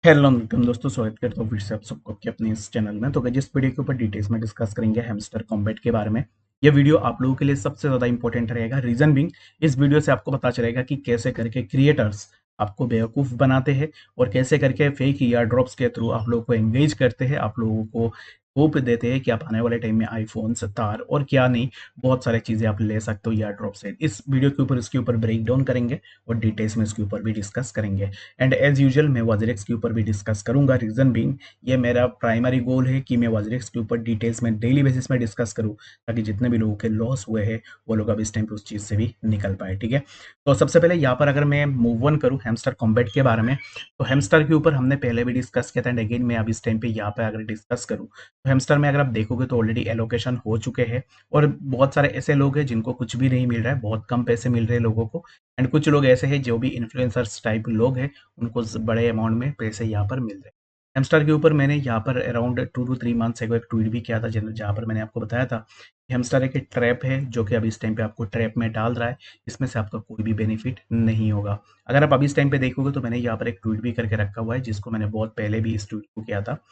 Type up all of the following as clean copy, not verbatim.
Hello welcome दोस्तों, स्वागत करता हूँ फिर से आप सबको आपके अपने इस चैनल में। तो जिस वीडियो के ऊपर डिटेल्स में डिस्कस करेंगे हैमस्टर कॉम्बैट के बारे में। ये वीडियो आप लोगों के लिए सबसे ज़्यादा इंपॉर्टेंट रहेगा। रीजन बिंग, इस वीडियो से आपको पता चलेगा कि कैसे करके क्रिएटर्स आपको बेवकूफ़ बनाते हैं और कैसे करके फेक ईयर ड्रॉप्स के थ्रू आप लोगों को एंगेज करते हैं, आप लोगों को होप देते हैं कि आप आने वाले टाइम में आईफोन तार और क्या नहीं, बहुत सारी चीज़ें आप ले सकते हो ईयर ड्रॉप से। इस वीडियो के ऊपर इसके ऊपर ब्रेक डाउन करेंगे और डिटेल्स में इसके ऊपर भी डिस्कस करेंगे। एंड एज यूजुअल मैं वज्रेक्स के ऊपर भी डिस्कस करूंगा। रीजन बीइंग, ये मेरा प्राइमरी गोल है कि मैं वज्रेक्स के ऊपर डिटेल्स में डेली बेसिस में डिस्कस करूं, ताकि जितने भी लोगों के लॉस हुए हैं वो लोग अब इस टाइम पे उस चीज़ से भी निकल पाए। ठीक है, तो सबसे पहले यहाँ पर अगर मैं मूव ऑन करूँ हैमस्टर कॉम्बैट के बारे में, तो हैमस्टर के ऊपर हमने पहले भी डिस्कस किया था। एंड अगेन मैं अब इस टाइम पे यहाँ पे अगर डिस्कस करूँ तो हैमस्टर में अगर आप देखोगे तो ऑलरेडी एलोकेशन हो चुके हैं और बहुत सारे ऐसे लोग हैं जिनको कुछ भी नहीं मिल रहा है, बहुत कम पैसे मिल रहे हैं लोगों को। एंड कुछ लोग ऐसे हैं जो भी इन्फ्लुएंसर्स टाइप लोग हैं, उनको बड़े अमाउंट में पैसे यहाँ पर मिल रहे हैं। हेमस्टार के ऊपर मैंने यहाँ पर अराउंड 2 to 3 मंथ्स एगो एक ट्वीट भी किया था, जहाँ पर मैंने आपको बताया था कि हेमस्टार एक ट्रैप है जो कि अभी इस टाइम पे आपको ट्रैप में डाल रहा है। इसमें से आपका कोई भी बेनिफिट नहीं होगा। अगर आप अभी इस टाइम पे देखोगे तो मैंने यहाँ पर एक ट्वीट भी करके रखा हुआ है, जिसको मैंने बहुत पहले भी इस ट्वीट को किया था।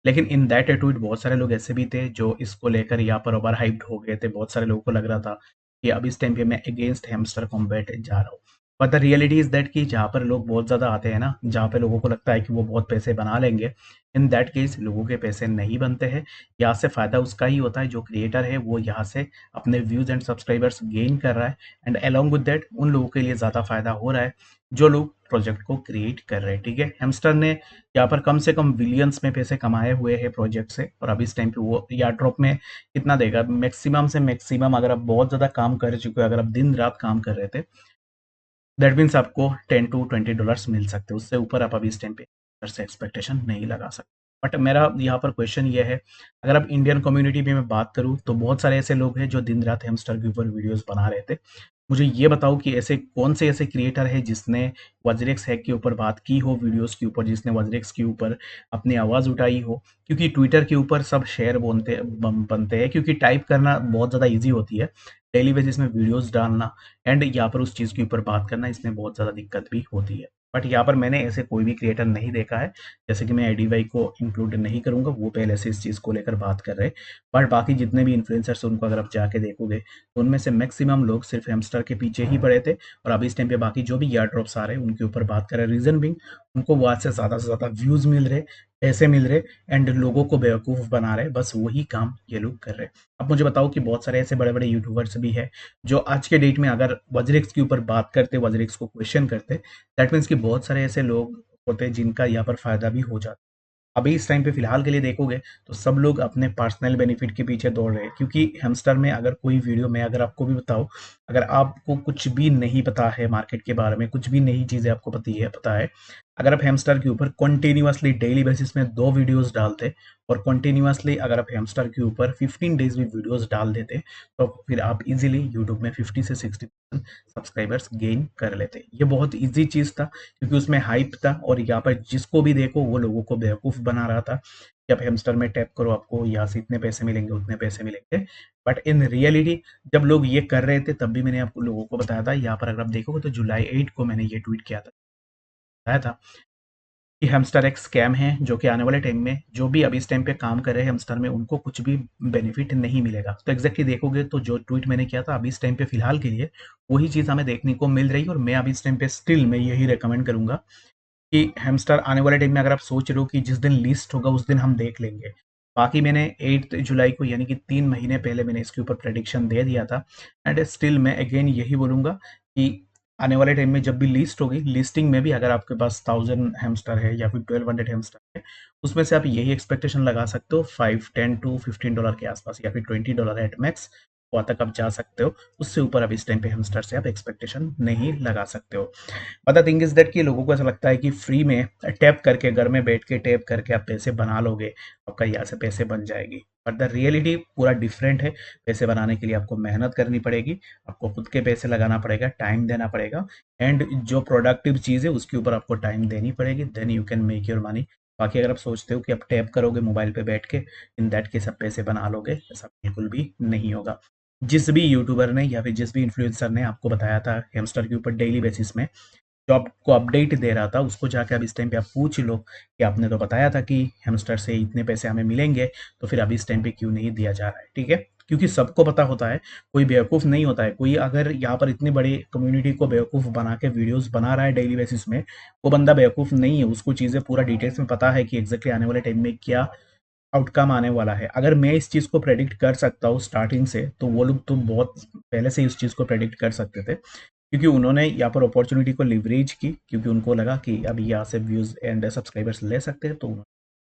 लेकिन इन दैट ट्वीट बहुत सारे लोग ऐसे भी थे जो इसको लेकर यहाँ पर ओवर हाइप्ड हो गए थे। बहुत सारे लोगों को लग रहा था कि अब इस टाइम पे मैं अगेंस्ट हैमस्टर कॉम्बैट जा रहा हूँ। But the reality is that कि जहाँ पर लोग बहुत ज़्यादा आते हैं ना, जहाँ पे लोगों को लगता है कि वो बहुत पैसे बना लेंगे, इन दैट केस लोगों के पैसे नहीं बनते हैं। यहाँ से फ़ायदा उसका ही होता है जो क्रिएटर है, वो यहाँ से अपने व्यूज़ एंड सब्सक्राइबर्स गेन कर रहा है। एंड अलॉन्ग विद दैट उन लोगों के लिए ज़्यादा फ़ायदा हो रहा है जो लोग प्रोजेक्ट को क्रिएट कर रहे हैं। ठीक है, हैमस्टर ने यहाँ पर कम से कम बिलियंस में पैसे कमाए हुए हैं प्रोजेक्ट से, और अभी इस टाइम पे वो यार ड्रॉप में कितना देगा? मैक्सिमम से मैक्सिमम अगर आप बहुत ज़्यादा काम कर चुके हो, अगर आप दिन रात काम कर रहे थे, दैट मीन्स आपको $10 to $20 मिल सकते हैं। उससे ऊपर आप अभी इस टाइम पे से एक्सपेक्टेशन नहीं लगा सकते। बट मेरा यहाँ पर क्वेश्चन ये है, अगर आप इंडियन कम्युनिटी में मैं बात करूँ तो बहुत सारे ऐसे लोग हैं जो दिन रात हैमस्टर के ऊपर वीडियोस बना रहे थे। मुझे ये बताओ कि ऐसे कौन से ऐसे क्रिएटर है जिसने वज्रेक्स हैक के ऊपर बात की हो वीडियोस के ऊपर, जिसने वज्रेक्स के ऊपर अपनी आवाज़ उठाई हो? क्योंकि ट्विटर के ऊपर सब शेयर बनते हैं, क्योंकि टाइप करना बहुत ज़्यादा ईजी होती है, डेली बेसिस में वीडियोस डालना एंड यहाँ पर उस चीज़ के ऊपर बात करना, इसमें बहुत ज़्यादा दिक्कत भी होती है। बट यहाँ पर मैंने ऐसे कोई भी क्रिएटर नहीं देखा है, जैसे कि मैं आईडीवाई को इंक्लूड नहीं करूँगा, वो पहले से इस चीज़ को लेकर बात कर रहे हैं। बट बाकी जितने भी इन्फ्लुएंसर्स हैं उनको अगर आप जाके देखोगे तो उनमें से मैक्सिमम लोग सिर्फ हैमस्टर के पीछे ही पड़े थे, और अभी इस टाइम पे बाकी जो भी ईयर ड्रॉप्स आ रहे हैं उनके ऊपर बात कर रहे हैं। रीजन बिंग, उनको वहाँ से ज़्यादा व्यूज़ मिल रहे, पैसे मिल रहे एंड लोगों को बेवकूफ़ बना रहे, बस वही काम ये लोग कर रहे हैं। अब मुझे बताओ कि बहुत सारे ऐसे बड़े-बड़े यूट्यूबर्स भी हैं जो आज के डेट में अगर वज्रेक्स के ऊपर बात करते, वज्रेक्स को क्वेश्चन करते, दैट मीन्स कि बहुत सारे ऐसे लोग होते हैं जिनका यहाँ पर फ़ायदा भी हो जाता। अभी इस टाइम पे फिलहाल के लिए देखोगे तो सब लोग अपने पर्सनल बेनिफिट के पीछे दौड़ रहे हैं, क्योंकि हैमस्टर में अगर कोई वीडियो मैं अगर आपको भी बताऊं, अगर आपको कुछ भी नहीं पता है मार्केट के बारे में, कुछ भी नई चीज़ें आपको पता है, अगर आप हैमस्टर के ऊपर कंटिन्यूअसली डेली बेसिस में 2 वीडियोस डालते और कंटिन्यूअसली अगर आप हैमस्टर के ऊपर 15 डेज भी वीडियोस डाल देते, तो फिर आप इजीली यूट्यूब में 50 से 60 सब्सक्राइबर्स गेन कर लेते। ये बहुत ईजी चीज़ था, क्योंकि उसमें हाइप था और यहाँ पर जिसको भी देखो वो लोगों को बेवकूफ़ बना रहा था कि आप हैमस्टर में टैप करो, आपको यहाँ से इतने पैसे मिलेंगे, उतने पैसे मिलेंगे। बट इन रियलिटी जब लोग ये कर रहे थे तब भी मैंने आपको लोगों को बताया था। यहाँ पर अगर आप देखोगे तो जुलाई 8 को मैंने ये ट्वीट किया था, बताया था कि हैमस्टर एक स्कैम है, जो कि आने वाले टाइम में जो भी अभी इस टाइम पे काम कर रहे हैं हैमस्टर में उनको कुछ भी बेनिफिट नहीं मिलेगा। तो एग्जैक्टली देखोगे तो जो ट्वीट मैंने किया था अभी इस टाइम पे फिलहाल के लिए वही चीज़ हमें देखने को मिल रही है, और मैं अभी इस टाइम पे स्टिल मैं यही रिकमेंड करूंगा कि हैमस्टर आने वाले टाइम में अगर आप सोच रहे हो कि जिस दिन लिस्ट होगा उस दिन हम देख लेंगे। बाकी मैंने 8 जुलाई को यानी कि 3 महीने पहले मैंने इसके ऊपर प्रेडिक्शन दे दिया था। एंड स्टिल मैं अगेन यही बोलूँगा कि आने वाले टाइम में जब भी लिस्ट होगी, लिस्टिंग में भी अगर आपके पास 1000 हैमस्टर है या फिर 1200 हैमस्टर है, उसमें से आप यही एक्सपेक्टेशन लगा सकते हो 5 10 to 15 डॉलर के आसपास या फिर $20 एट मैक्स, वहाँ तक आप जा सकते हो। उससे ऊपर अब इस टाइम पे हैमस्टर से आप एक्सपेक्टेशन नहीं लगा सकते हो। But the thing is that कि लोगों को ऐसा लगता है कि फ्री में टैप करके, घर में बैठ के टैप करके आप पैसे बना लोगे, आपका यहाँ से पैसे बन जाएगी। बट द रियलिटी पूरा डिफरेंट है। पैसे बनाने के लिए आपको मेहनत करनी पड़ेगी, आपको खुद के पैसे लगाना पड़ेगा, टाइम देना पड़ेगा, एंड जो प्रोडक्टिव चीज़ है उसके ऊपर आपको टाइम देनी पड़ेगी, then you can make your money. बाकी अगर आप सोचते हो कि आप टैप करोगे मोबाइल पे बैठ के, इन दैट केस आप पैसे बना लोगे, ऐसा बिल्कुल भी नहीं होगा। जिस भी यूट्यूबर ने या फिर जिस भी इन्फ्लुएंसर ने आपको बताया था हैमस्टर के ऊपर डेली बेसिस में जो आपको अपडेट दे रहा था उसको जाके अब इस टाइम पे आप पूछ लो कि आपने तो बताया था कि हेमस्टर से इतने पैसे हमें मिलेंगे, तो फिर अभी इस टाइम पे क्यों नहीं दिया जा रहा है, ठीक है? क्योंकि सबको पता होता है, कोई बेवकूफ़ नहीं होता है। कोई अगर यहाँ पर इतनी बड़ी कम्युनिटी को बेवकूफ़ बना के वीडियोज़ बना रहा है डेली बेसिस में, वो बंदा बेवकूफ़ नहीं है। उसको चीज़ें पूरा डिटेल्स में पता है कि एग्ज़ैक्टली आने वाले टाइम में क्या आउटकम आने वाला है। अगर मैं इस चीज़ को प्रेडिक्ट कर सकता हूँ स्टार्टिंग से, तो वो लोग तो बहुत पहले से ही इस चीज़ को प्रेडिक्ट कर सकते थे। क्योंकि उन्होंने यहाँ पर अपॉर्चुनिटी को लिवरेज की, क्योंकि उनको लगा कि अभी यहाँ से व्यूज़ एंड सब्सक्राइबर्स ले सकते हैं, तो उन्होंने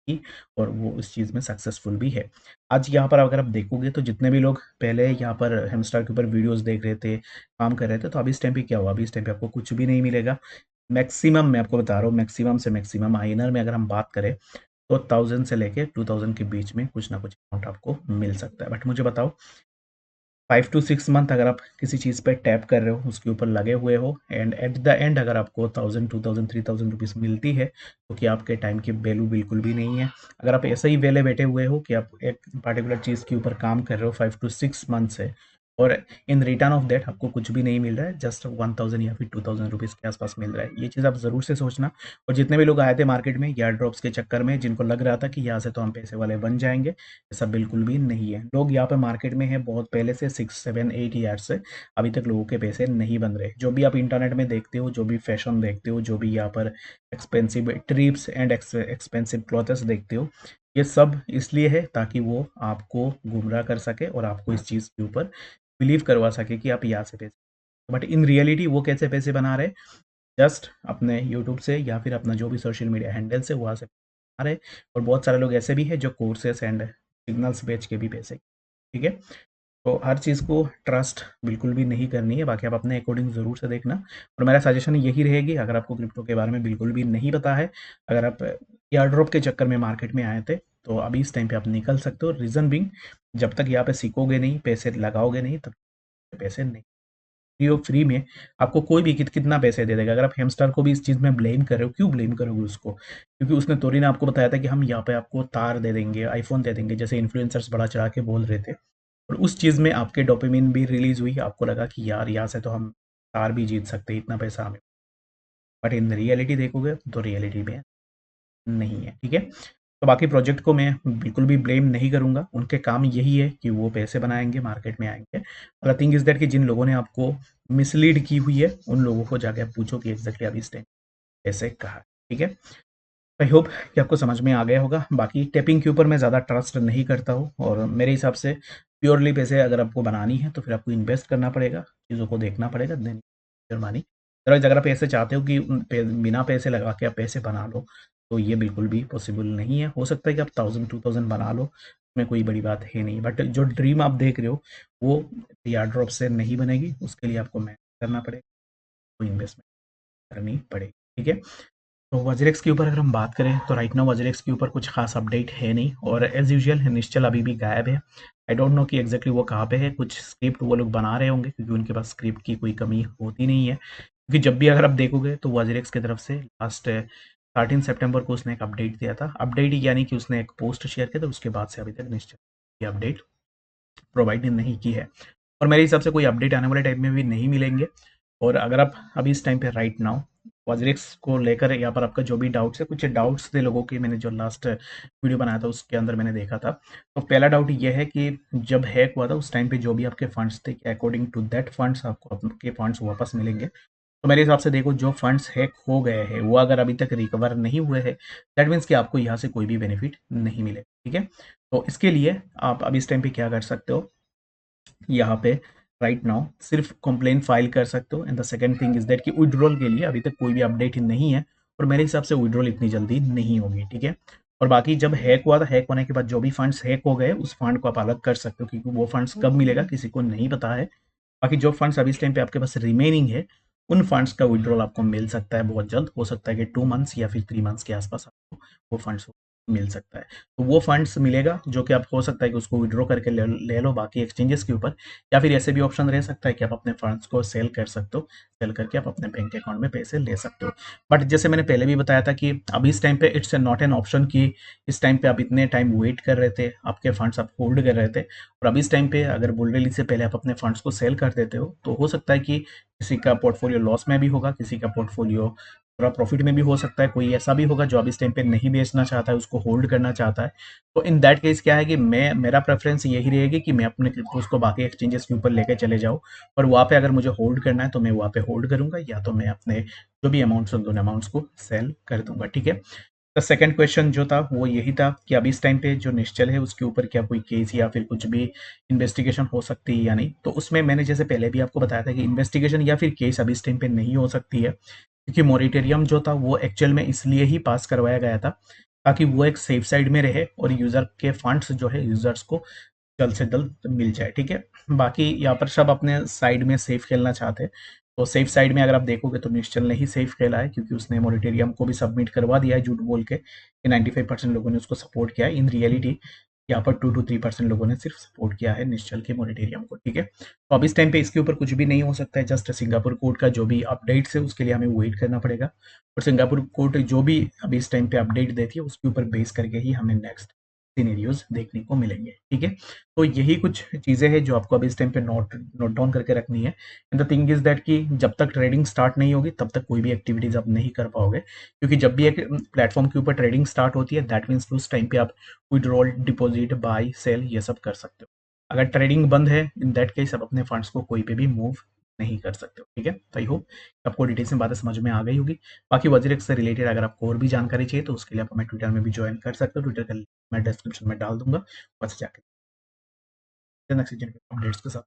की और वो इस चीज़ में सक्सेसफुल भी है। आज यहाँ पर अगर आप देखोगे तो जितने भी लोग पहले यहाँ पर हेमस्टार के ऊपर वीडियोज़ देख रहे थे, काम कर रहे थे, तो अभी इस टाइम पे क्या हुआ? अभी इस टाइम पे आपको कुछ भी नहीं मिलेगा। मैक्सिमम मैं आपको बता रहा हूँ, मैक्सिमम से मैक्सिमम आइनर में अगर हम बात करें, तो 1000 से लेके 2000 के बीच में कुछ ना कुछ अमाउंट आपको मिल सकता है। बट मुझे बताओ, 5 टू 6 मंथ अगर आप किसी चीज़ पे टैप कर रहे हो, उसके ऊपर लगे हुए हो, एंड एट द एंड अगर आपको 1000, 2000, 3000 रुपीज़ मिलती है, तो क्या आपके टाइम की वैल्यू बिल्कुल भी नहीं है? अगर आप ऐसे ही वेले बैठे हुए हो कि आप एक पार्टिकुलर चीज़ के ऊपर काम कर रहे हो 5 टू 6 मंथ से, और इन रिटर्न ऑफ दैट आपको कुछ भी नहीं मिल रहा है, जस्ट 1000 या फिर 2000 रुपीज़ के आसपास मिल रहा है। ये चीज़ आप ज़रूर से सोचना। और जितने भी लोग आए थे मार्केट में एयर ड्रॉप्स के चक्कर में, जिनको लग रहा था कि यहाँ से तो हम पैसे वाले बन जाएँगे, ऐसा बिल्कुल भी नहीं है। लोग यहाँ पे मार्केट में हैं बहुत पहले से, 6, 7, 8 ईयर्स से, अभी तक लोगों के पैसे नहीं बन रहे। जो भी आप इंटरनेट में देखते हो, जो भी फैशन देखते हो, जो भी यहाँ पर expensive trips and expensive clothes देखते हो, ये सब इसलिए है ताकि वो आपको गुमराह कर सके और आपको इस चीज़ के ऊपर बिलीव करवा सके कि आप यहाँ से पैसे, बट इन रियलिटी वो कैसे पैसे बना रहे? जस्ट अपने यूट्यूब से या फिर अपना जो भी सोशल मीडिया हैंडल से वहाँ से बना रहे। और बहुत सारे लोग ऐसे भी हैं जो कोर्सेस एंड सिग्नल्स बेच के भी पैसे, ठीक है? तो हर चीज़ को ट्रस्ट बिल्कुल भी नहीं करनी है, बाकी आप अपने अकॉर्डिंग ज़रूर से देखना। और मेरा सजेशन यही रहेगी, अगर आपको क्रिप्टो के बारे में बिल्कुल भी नहीं पता है, अगर आप एयर ड्रॉप के चक्कर में मार्केट में आए थे, तो अभी इस टाइम पे आप निकल सकते हो। रीज़न बीइंग, जब तक यहाँ पे सीखोगे नहीं, पैसे लगाओगे नहीं, तब तक पैसे नहीं। फ्री ऑफ फ्री में आपको कोई भी कितना पैसे दे देगा। अगर आप हैमस्टर को भी इस चीज़ में ब्लेम कर रहे हो, क्यों ब्लेम करोगे उसको? क्योंकि उसने थोड़ी ना आपको बताया था कि हम यहाँ पे आपको तार दे देंगे, आईफ़ोन दे देंगे, जैसे इन्फ्लुएंसर्स बढ़ा चढ़ा के बोल रहे थे। और उस चीज़ में आपके डोपामाइन भी रिलीज़ हुई, आपको लगा कि यार यहाँ से तो हम तार भी जीत सकते हैं, इतना पैसा हमें। बट इन रियलिटी देखोगे तो रियलिटी में नहीं है, ठीक है? तो बाकी प्रोजेक्ट को मैं बिल्कुल भी ब्लेम नहीं करूँगा, उनके काम यही है कि वो पैसे बनाएँगे, मार्केट में आएँगे। और द थिंग इज़ दैट कि जिन लोगों ने आपको मिसलीड की हुई है, उन लोगों को जाके आप पूछो कि एग्ज़ैक्टली अभी इस टाइम ऐसे कहा, ठीक है? आई होप कि आपको समझ में आ गया होगा। बाकी टैपिंग के ऊपर मैं ज़्यादा ट्रस्ट नहीं करता हूँ, और मेरे हिसाब से प्योरली पैसे अगर आपको बनानी है, तो फिर आपको इन्वेस्ट करना पड़ेगा, चीज़ों को देखना पड़ेगा, देन योर मनी। अदरवाइज़ अगर आप ऐसे चाहते हो कि बिना पैसे लगा के आप पैसे बना लो, तो ये बिल्कुल भी पॉसिबल नहीं है। हो सकता है कि आप 1000, 2000 बना लो, इसमें कोई बड़ी बात है नहीं। बट जो ड्रीम आप देख रहे हो, वो एयर ड्रॉप से नहीं बनेगी, उसके लिए आपको मेहनत करना पड़ेगा, कोई इन्वेस्टमेंट करनी पड़ेगी, ठीक है? तो वज्रेक्स के ऊपर अगर हम बात करें, तो राइट नाउ वज्रेक्स के ऊपर कुछ खास अपडेट है नहीं, और एज यूजुअल निश्चल अभी भी गायब है। आई डोंट नो कि एग्जैक्टली वो कहाँ पे है। कुछ स्क्रिप्ट वो लोग बना रहे होंगे, क्योंकि उनके पास स्क्रिप्ट की कोई कमी होती नहीं है। क्योंकि जब भी अगर आप देखोगे तो वज्रेक्स की तरफ से लास्ट 13 सितंबर को उसने एक अपडेट दिया था। अपडेट यानी कि उसने एक पोस्ट शेयर किया था, उसके बाद से अभी तक निश्चल ये अपडेट प्रोवाइड नहीं की है। और मेरे हिसाब से कोई अपडेट आने वाले टाइम में भी नहीं मिलेंगे। और अगर आप अभी इस टाइम पे राइट नाउ वज्रिक्स को लेकर यहाँ पर आपका जो भी डाउट्स है, कुछ डाउट्स थे लोगों के, मैंने जो लास्ट वीडियो बनाया था उसके अंदर मैंने देखा था। तो पहला डाउट ये है कि जब हैक हुआ था उस टाइम पे जो भी आपके फंड्स थे, अकॉर्डिंग टू दैट फंड्स आपको आपके फंड्स वापस मिलेंगे? तो मेरे हिसाब से देखो, जो फंड्स हैक हो गए हैं वो अगर अभी तक रिकवर नहीं हुए हैं, दैट मीन्स कि आपको यहाँ से कोई भी बेनिफिट नहीं मिले, ठीक है? तो इसके लिए आप अभी इस टाइम पे क्या कर सकते हो, यहाँ पे राइट नाउ सिर्फ कंप्लेंट फाइल कर सकते हो। And the second thing is that कि विड्रॉल के लिए अभी तक कोई भी अपडेट नहीं है, और मेरे हिसाब से विड्रॉल इतनी जल्दी नहीं होगी, ठीक है? और बाकी जब हैक हुआ था, हैक होने के बाद जो भी फंड्स हैक हो गए, उस फंड को आप अलग कर सकते हो, क्योंकि वो फंड्स कब मिलेगा किसी को नहीं पता है। बाकी जो फंड्स अभी इस टाइम पे आपके पास रिमेनिंग है, उन फंड्स का विड्रॉल आपको मिल सकता है बहुत जल्द। हो सकता है कि 2 मंथ्स या फिर 3 मंथ्स के आसपास आपको वो फंड्स मिल सकता है। तो वो फंड्स मिलेगा जो कि आप हो सकता है कि उसको विथड्रॉ करके ले लो बाकी एक्सचेंजेस के ऊपर, या फिर ऐसे भी ऑप्शन रह सकता है कि आप अपने फंड्स को सेल कर सकते हो, सेल करके आप अपने बैंक अकाउंट में पैसे ले सकते हो। बट जैसे मैंने पहले भी बताया था कि अभी इस टाइम पे इट्स नॉट एन ऑप्शन कि इस टाइम पे आप इतने टाइम वेट कर रहे थे, आपके फंड्स आप होल्ड कर रहे थे, और अभी इस टाइम पे अगर बुल रैली से पहले आप अपने फंड्स को सेल कर देते हो तो हो सकता है कि किसी का पोर्टफोलियो लॉस में भी होगा, किसी का पोर्टफोलियो थोड़ा प्रॉफिट में भी हो सकता है, कोई ऐसा भी होगा जो अब इस टाइम पे नहीं बेचना चाहता है, उसको होल्ड करना चाहता है। तो इन दैट केस क्या है कि मैं मेरा प्रेफरेंस यही रहेगी कि मैं अपने उसको बाकी एक्सचेंजेस के ऊपर लेके चले जाऊँ, और वहाँ पे अगर मुझे होल्ड करना है तो मैं वहाँ पे होल्ड करूंगा, या तो मैं अपने जो भी अमाउंट्स उन दोनों अमाउंट्स को सेल कर दूंगा। ठीक है। तो सेकंड क्वेश्चन जो था वो यही था कि अभी इस टाइम पे जो निश्चल है उसके ऊपर क्या कोई केस या फिर कुछ भी इन्वेस्टिगेशन हो सकती है या नहीं। तो उसमें मैंने जैसे पहले भी आपको बताया था कि इन्वेस्टिगेशन या फिर केस अभी इस टाइम पे नहीं हो सकती है, क्योंकि मॉरिटेरियम जो था वो एक्चुअल में इसलिए ही पास करवाया गया था ताकि वो एक सेफ साइड में रहे और यूजर के फंड्स जो है यूजर्स को जल्द से जल्द मिल जाए। ठीक है। बाकी यहाँ पर सब अपने साइड में सेफ खेलना चाहते हैं, तो सेफ साइड में अगर आप देखोगे तो निश्चल ने ही सेफ खेला है, क्योंकि उसने मॉरिटेरियम को भी सबमिट करवा दिया है झूठ बोल के कि 95% लोगों ने उसको सपोर्ट किया है। इन रियलिटी यहाँ पर 2 to 3% लोगों ने सिर्फ सपोर्ट किया है निश्चल के मॉरिटेरियम को। ठीक है। तो अब इस टाइम पे इसके ऊपर कुछ भी नहीं हो सकता है, जस्ट सिंगापुर कोर्ट का जो भी अपडेट्स है उसके लिए हमें वेट करना पड़ेगा, और सिंगापुर कोर्ट जो भी अभी इस टाइम पे अपडेट देती है उसके ऊपर बेस करके ही हमें नेक्स्ट सिनेरियोज देखने को मिलेंगे। ठीक है। तो यही कुछ चीज़ें हैं जो आपको अभी इस टाइम पे नोट नोट डाउन करके रखनी है। And the thing is that कि जब तक ट्रेडिंग स्टार्ट नहीं होगी तब तक कोई भी एक्टिविटीज आप नहीं कर पाओगे, क्योंकि जब भी एक प्लेटफॉर्म के ऊपर ट्रेडिंग स्टार्ट होती है दैट मीन्स उस टाइम पे आप विड्रॉल, डिपॉजिट, बाय, सेल ये सब कर सकते हो। अगर ट्रेडिंग बंद है इन दैट केस आप अपने फंड्स को कोई पे भी मूव नहीं कर सकते हो। ठीक है। तो आई होप आपको डिटेल्स में बातें समझ में आ गई होगी। बाकी वज्रेक्स से रिलेटेड अगर आपको और भी जानकारी चाहिए तो उसके लिए आप हमें ट्विटर में भी ज्वाइन कर सकते हो, ट्विटर का लिंक मैं डिस्क्रिप्शन में डाल दूंगा, बस जाकर नेक्स्ट अपडेट्स के साथ।